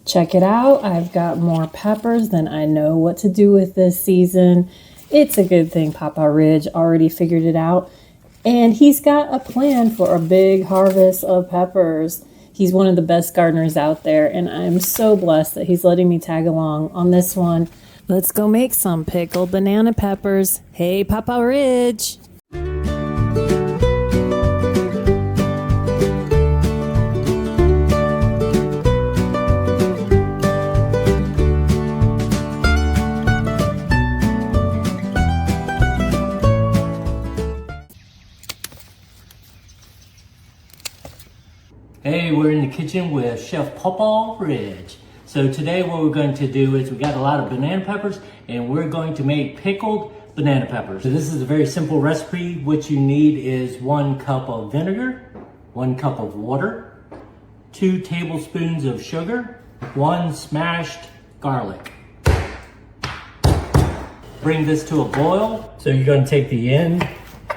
Check it out. I've got more peppers than I know what to do with this season. It's a good thing Pawpaw Ridge already figured it out. And he's got a plan for a big harvest of peppers. He's one of the best gardeners out there, and I'm so blessed that he's letting me tag along on this one. Let's go make some pickled banana peppers. Hey, Pawpaw Ridge! Hey, we're in the kitchen with Chef Pawpaw Ridge. So today what we're going to do is we got a lot of banana peppers and we're going to make pickled banana peppers. So this is a very simple recipe. What you need is 1 cup of vinegar, 1 cup of water, 2 tablespoons of sugar, 1 smashed garlic. Bring this to a boil. So you're going to take the end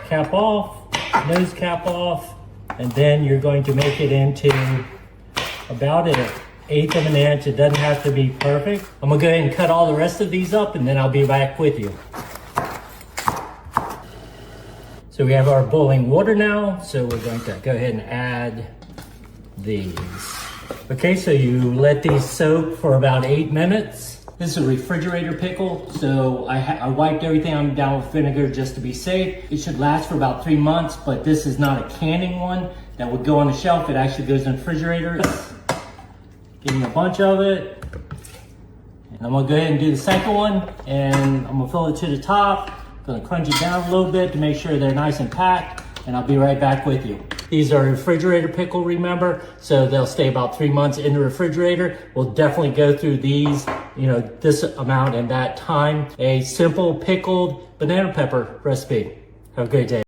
cap off, nose cap off, and then you're going to make it into about 1/8 of an inch. It doesn't have to be perfect. I'm gonna go ahead and cut all the rest of these up and then I'll be back with you. So we have our boiling water now. So we're going to go ahead and add these. Okay, so you let these soak for about 8 minutes. This is a refrigerator pickle, so I wiped everything down with vinegar just to be safe. It should last for about 3 months, but this is not a canning one that would go on the shelf. It actually goes in the refrigerator. Give me a bunch of it. And I'm gonna go ahead and do the second one, and I'm gonna fill it to the top. Gonna crunch it down a little bit to make sure they're nice and packed, and I'll be right back with you. These are refrigerator pickle, remember? So they'll stay about 3 months in the refrigerator. We'll definitely go through these, this amount and that time. A simple pickled banana pepper recipe. Have a great day.